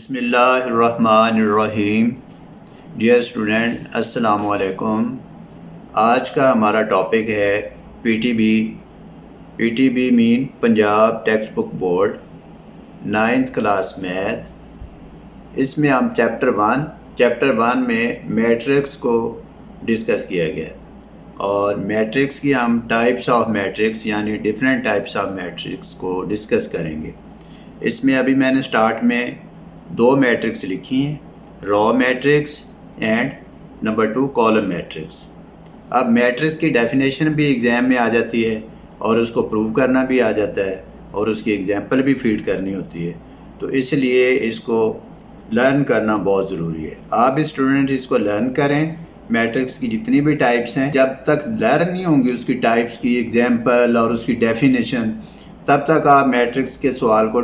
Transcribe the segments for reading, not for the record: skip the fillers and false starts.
बिस्मिल्लाहिर्रहमानिर्रहीम। Dear student, अस्सलाम वालेकुम। आज का हमारा टॉपिक है PTB mean Punjab text book board 9th class math. इसमें हम चैप्टर वन में मैट्रिक्स को डिस्कस किया गया और मैट्रिक्स की हम टाइप्स ऑफ मैट्रिक्स यानी डिफरेंट टाइप्स ऑफ मैट्रिक्स को डिस्कस करेंगे। इसमें अभी मैंने स्टार्ट में दो मैट्रिक्स लिखी हैं, raw matrix and number 2 column matrix. अब मैट्रिक्स की डेफिनेशन भी एग्ज़ाम में आ जाती है और उसको प्रूव करना भी आ जाता है और उसकी एग्जांपल भी फीड करनी होती है, तो इसलिए इसको लर्न करना बहुत ज़रूरी है। आप स्टूडेंट इसको लर्न करें। मैट्रिक्स की जितनी भी टाइप्स हैं, जब तक लर्न नहीं होंगी उसकी टाइप्स की एग्जांपल और उसकी डेफिनेशन, तब तक आप मैट्रिक्स के सवाल को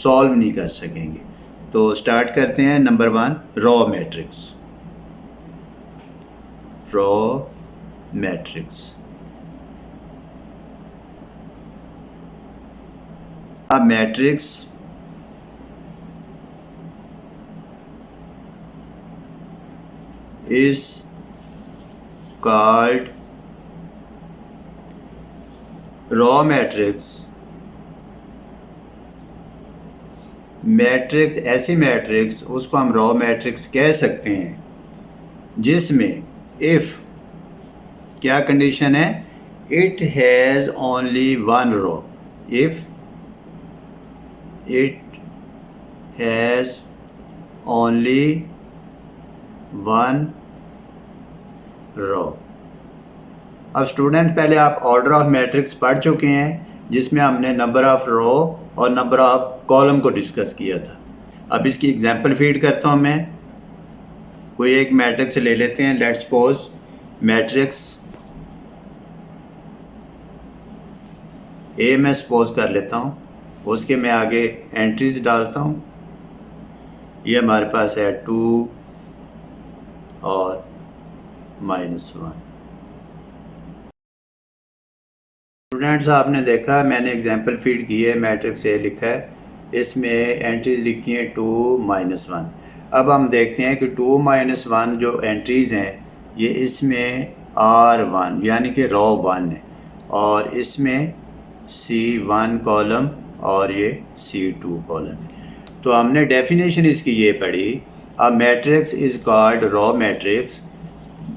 सॉल्व नहीं कर सकेंगे। तो स्टार्ट करते हैं। Number 1, raw matrix. Raw matrix, a matrix is called raw matrix। Matrix, ऐसी मैट्रिक्स उसको हम रॉ मैट्रिक्स कह सकते हैं जिसमें इफ़ क्या कंडीशन है, it has only one row. If it has only one row. अब स्टूडेंट, पहले आप ऑर्डर ऑफ मैट्रिक्स पढ़ चुके हैं जिसमें हमने नंबर ऑफ रो और नंबर ऑफ कॉलम को डिस्कस किया था। अब इसकी एग्जांपल फीड करता हूँ मैं। कोई एक मैट्रिक्स ले लेते हैं, लेट्स सपोज मैट्रिक्स ए मैं सपोज कर लेता हूँ। उसके मैं आगे एंट्रीज डालता हूँ। ये हमारे पास है 2 और -1। स्टूडेंट्स, आपने देखा मैंने एग्जांपल फीड की है, मैट्रिक्स ए लिखा है, इसमें एंट्रीज लिखी हैं 2 -1। अब हम देखते हैं कि 2 -1 जो एंट्रीज़ हैं ये इसमें R1 यानी कि रॉ 1 है और इसमें C1 कॉलम और ये C2 कॉलम है। तो हमने डेफिनेशन इसकी ये पढ़ी, a matrix is called raw matrix.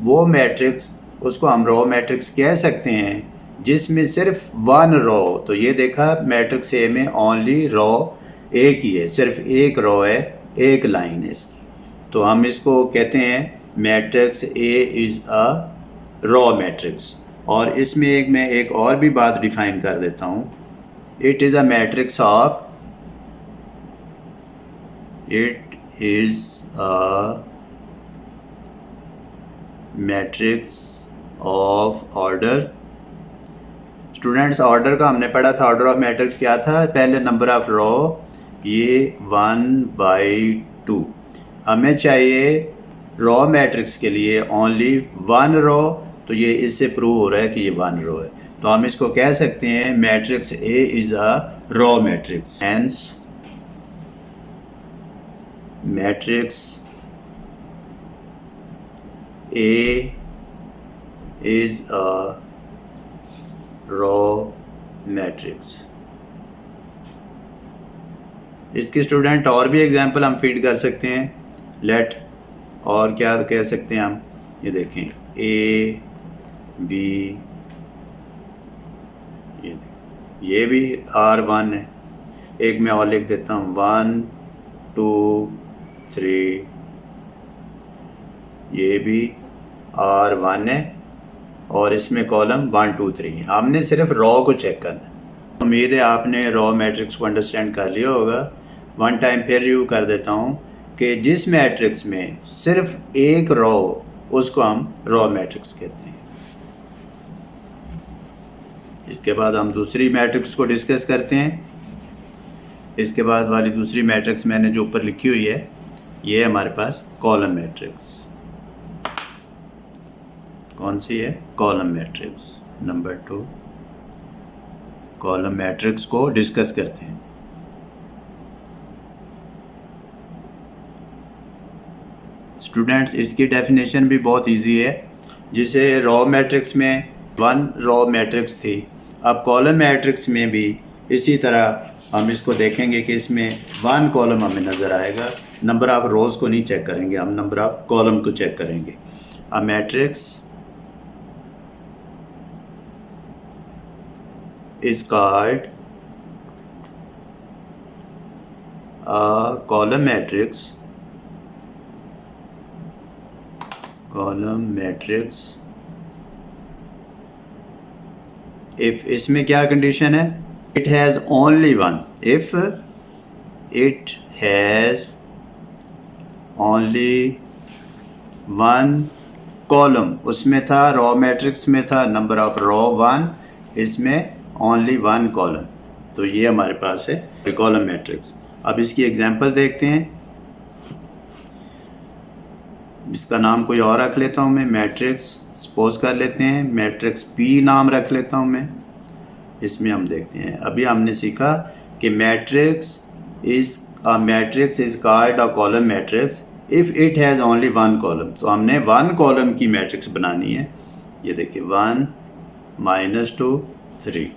वो मैट्रिक्स उसको हम रॉ मैट्रिक्स कह सकते हैं जिसमें सिर्फ वन रो। तो ये देखा मैट्रिक्स ए में ओनली रो एक ही है, सिर्फ एक रो है, एक लाइन है इसकी, तो हम इसको कहते हैं matrix A is a row matrix. और इसमें मैं एक और भी बात डिफाइन कर देता हूँ। It is a matrix of, it is a matrix of order. Students, order का हमने पढ़ा था, ऑर्डर ऑफ मैट्रिक्स क्या था, पहले नंबर ऑफ रो, ये 1/2। हमें चाहिए रॉ मैट्रिक्स के लिए ओनली वन रो, तो ये इससे प्रूव हो रहा है कि ये वन रो है, तो हम इसको कह सकते हैं matrix A is a row matrix. Hence matrix A is a row matrix. इसकी स्टूडेंट और भी एग्जांपल हम फीड कर सकते हैं। लेट, और क्या कह सकते हैं हम, ये देखें ए बी, ये भी R1 है। एक मैं और लिख देता हूँ 1 2 3, ये भी R1 है और इसमें कॉलम 1 2 3। हमने सिर्फ रॉ को चेक करना है। उम्मीद है आपने रॉ मैट्रिक्स को अंडरस्टैंड कर लिया होगा। वन टाइम फिर रिव्यू कर देता हूँ कि जिस मैट्रिक्स में सिर्फ एक रॉ उसको हम रॉ मैट्रिक्स कहते हैं। इसके बाद हम दूसरी मैट्रिक्स को डिस्कस करते हैं। इसके बाद वाली दूसरी मैट्रिक्स मैंने जो ऊपर लिखी हुई है, ये है हमारे पास कॉलम मैट्रिक्स। कौन सी है? Column matrix number 2। Column matrix को डिस्कस करते हैं। स्टूडेंट्स इसकी डेफिनेशन भी बहुत इजी है। जिसे रॉ मैट्रिक्स में 1 रॉ मैट्रिक्स थी, अब कॉलम मैट्रिक्स में भी इसी तरह हम इसको देखेंगे कि इसमें 1 कॉलम हमें नज़र आएगा। नंबर ऑफ रोज़ को नहीं चेक करेंगे, हम नंबर ऑफ कॉलम को चेक करेंगे। A matrix is called a column matrix if इसमें क्या कंडीशन है, it has only one, if it has only one column, उसमें था रॉ मैट्रिक्स में था नंबर ऑफ रॉ 1, इसमें ओनली 1 कॉलम, तो ये हमारे पास है कॉलम मैट्रिक्स। अब इसकी एग्जांपल देखते हैं। इसका नाम कोई और रख लेता हूँ मैं, मैट्रिक्स सपोज कर लेते हैं, मैट्रिक्स पी नाम रख लेता हूँ मैं। इसमें हम देखते हैं, अभी हमने सीखा कि matrix is called a column matrix if it has only 1 column. तो हमने 1 कॉलम की मैट्रिक्स बनानी है। ये देखिए 1 -2 3।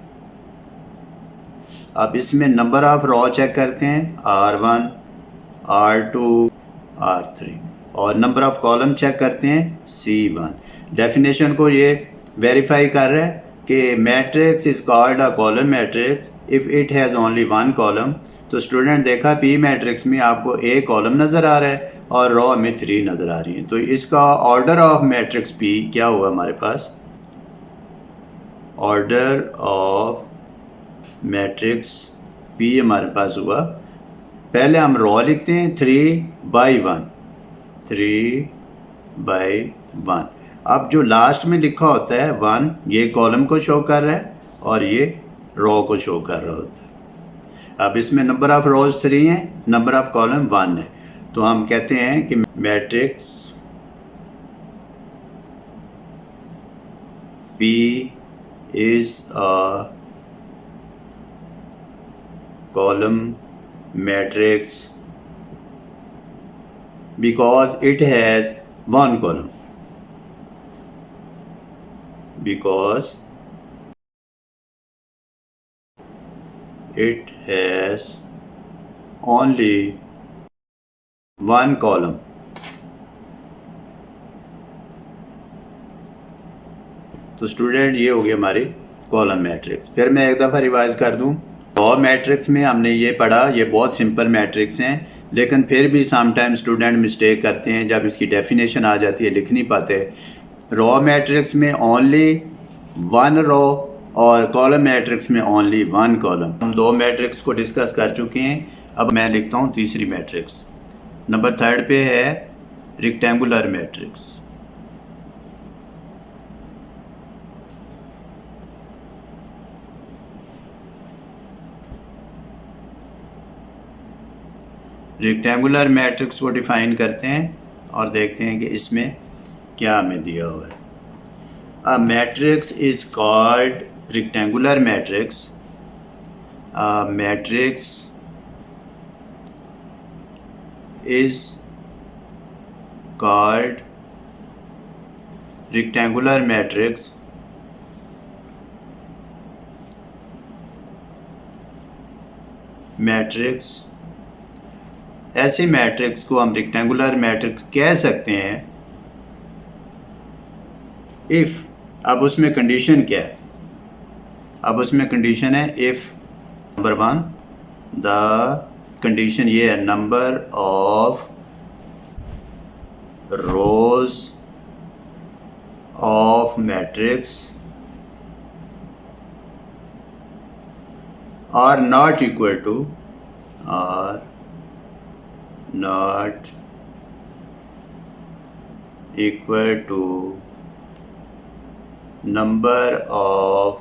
अब इसमें नंबर ऑफ रॉ चेक करते हैं, R1 R2 R3, और नंबर ऑफ कॉलम चेक करते हैं C1। डेफिनेशन को ये वेरीफाई कर रहा है कि matrix is called a column matrix if it has only 1 column. तो स्टूडेंट देखा पी मैट्रिक्स में आपको एक कॉलम नज़र आ रहा है और रॉ में 3 नज़र आ रही हैं। तो इसका ऑर्डर ऑफ मैट्रिक्स पी क्या हुआ हमारे पास, ऑर्डर ऑफ मैट्रिक्स पी हमारे पास हुआ, पहले हम रॉ लिखते हैं 3/1, 3/1। अब जो लास्ट में लिखा होता है 1, ये कॉलम को शो कर रहा है और ये रॉ को शो कर रहा होता है। अब इसमें नंबर ऑफ रोज 3 हैं, नंबर ऑफ कॉलम 1 है, तो हम कहते हैं कि matrix P is a column matrix because it has 1 column, because it has only 1 column। तो स्टूडेंट ये हो गई हमारी कॉलम मैट्रिक्स। फिर मैं एक दफ़ा रिवाइज कर दूं, रॉ मैट्रिक्स में हमने ये पढ़ा, ये बहुत सिंपल मैट्रिक्स हैं, लेकिन फिर भी समटाइम स्टूडेंट मिस्टेक करते हैं, जब इसकी डेफिनेशन आ जाती है लिख नहीं पाते। रॉ मैट्रिक्स में ओनली 1 रॉ और कॉलम मैट्रिक्स में ओनली 1 कॉलम। हम 2 मैट्रिक्स को डिस्कस कर चुके हैं, अब मैं लिखता हूँ तीसरी मैट्रिक्स। नंबर 3 पे है रेक्टेंगुलर मैट्रिक्स। रेक्टेंगुलर मैट्रिक्स को डिफाइन करते हैं और देखते हैं कि इसमें क्या हमें दिया हुआ है। A matrix is called rectangular matrix. A matrix is called rectangular matrix ऐसे मैट्रिक्स को हम रेक्टेंगुलर मैट्रिक्स कह सकते हैं इफ़, अब उसमें कंडीशन क्या है, अब उसमें कंडीशन है इफ़ नंबर 1, द कंडीशन ये है number of rows of matrix are not equal to number of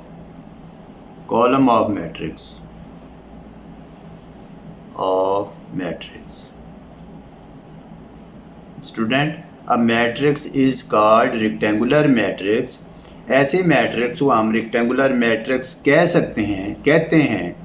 column of matrix student, अब matrix is called rectangular matrix. ऐसे मैट्रिक्स को हम रेक्टेंगुलर मैट्रिक्स कह सकते हैं, कहते हैं,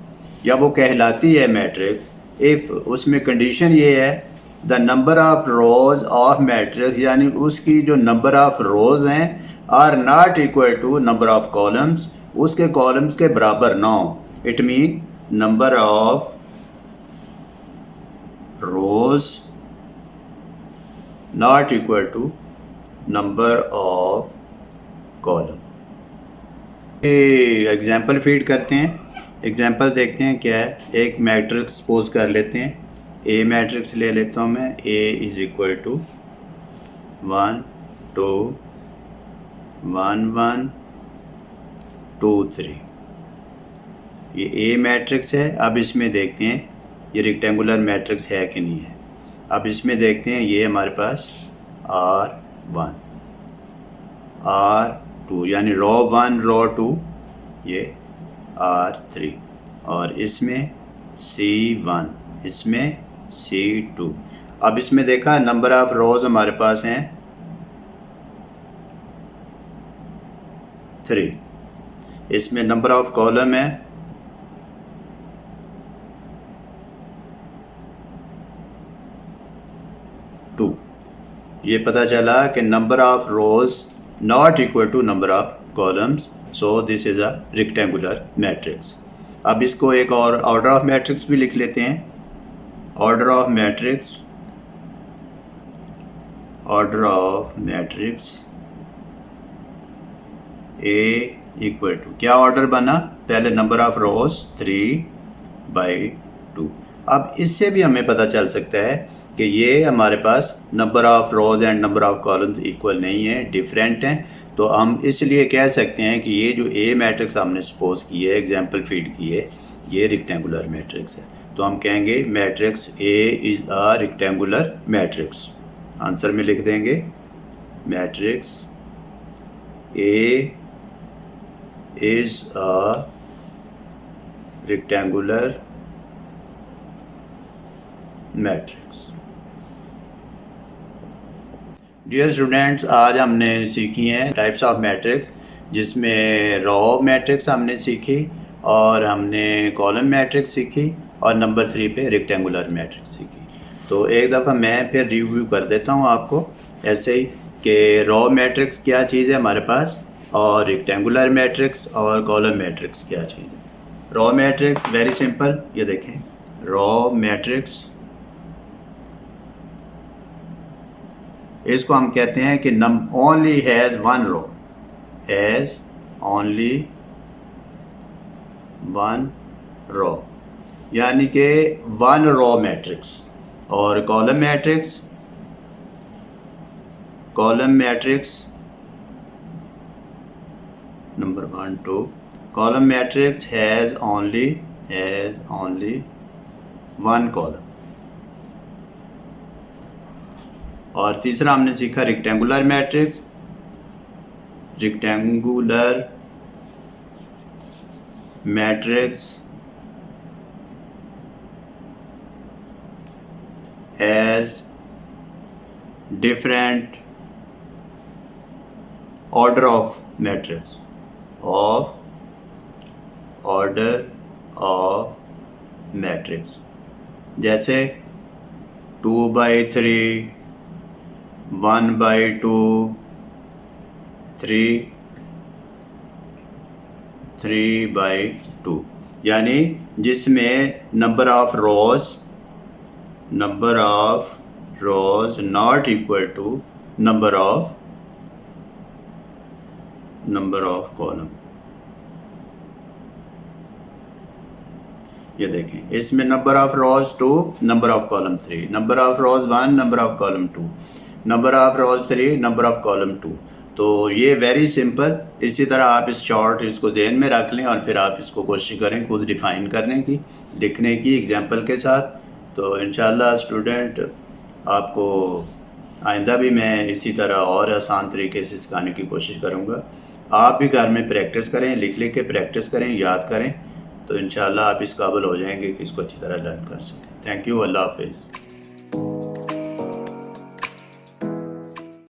या वो कहलाती है मैट्रिक्स इफ़ उसमें कंडीशन ये है the number of rows of matrix, यानी उसकी जो नंबर ऑफ रोज हैं are not equal to number of columns, उसके कॉलम्स के बराबर ना हो। It mean number of rows not equal to number of column. Example feed करते हैं। एग्जाम्पल देखते हैं क्या है। एक मैट्रिक्स सपोज कर लेते हैं, ए मैट्रिक्स ले लेता हूँ मैं। ए इज इक्वल टू 1 2 1 1 2 3। ये ए मैट्रिक्स है। अब इसमें देखते हैं ये रेक्टेंगुलर मैट्रिक्स है कि नहीं है। अब इसमें देखते हैं ये हमारे पास R1 R2 यानी रो 1 रो 2, ये R3, और इसमें C1, इसमें C2। अब इसमें देखा नंबर ऑफ रोज हमारे पास हैं 3। इसमें नंबर ऑफ कॉलम है 2। ये पता चला कि number of rows not equal to number of columns, so this is a rectangular matrix. अब इसको एक और ऑर्डर ऑफ मैट्रिक्स भी लिख लेते हैं। Order of matrix, order of matrix A equal to, क्या ऑर्डर बना, पहले नंबर ऑफ रोज 3/2। अब इससे भी हमें पता चल सकता है कि ये हमारे पास number of rows and number of columns equal नहीं है, डिफरेंट हैं। तो हम इसलिए कह सकते हैं कि ये जो ए मैट्रिक्स हमने सपोज की है, एग्जाम्पल फीड की है, ये रेक्टेंगुलर मैट्रिक्स है। तो हम कहेंगे matrix A is a rectangular matrix. Answer में लिख देंगे matrix A is a rectangular matrix। Dear students, आज हमने सीखी हैं टाइप्स ऑफ मैट्रिक्स, जिसमें रो मैट्रिक्स हमने सीखी और हमने कॉलम मैट्रिक्स सीखी और नंबर 3 पे रेक्टेंगुलर मैट्रिक्स सीखी। तो एक दफ़ा मैं फिर रिव्यू कर देता हूँ आपको ऐसे ही कि रो मैट्रिक्स क्या चीज़ है हमारे पास, और रेक्टेंगुलर मैट्रिक्स और कॉलम मैट्रिक्स क्या चीज़ है। रॉ मैट्रिक्स वेरी सिंपल, ये देखें रॉ मैट्रिक्स, इसको हम कहते हैं कि only has one row, has only one row, यानी कि वन रो मैट्रिक्स। और column matrix, column matrix number 1 2, column matrix has only one column। और तीसरा हमने सीखा rectangular matrix, rectangular matrix has different order of matrix, of order of matrix, जैसे 2/3, 1/2, 3/2, यानी जिसमें number of rows not equal to number of column. ये देखें इसमें number of rows 2, number of column 3, number of rows 1, number of column 2, number of rows 3, number of column 2। तो ये very simple. इसी तरह आप इस शॉर्ट इसको ज़हन में रख लें और फिर आप इसको कोशिश करें खुद डिफ़ाइन करने की, लिखने की एग्जाम्पल के साथ। तो इंशाल्लाह स्टूडेंट आपको आइंदा भी मैं इसी तरह और आसान तरीके से सिखाने की कोशिश करूँगा। आप भी घर में प्रैक्टिस करें, लिख के प्रैक्टिस करें, याद करें, तो इंशाल्लाह आप इस काबिल हो जाएंगे कि इसको अच्छी तरह लर्न कर सकें। थैंक यू, अल्लाह हाफिज़।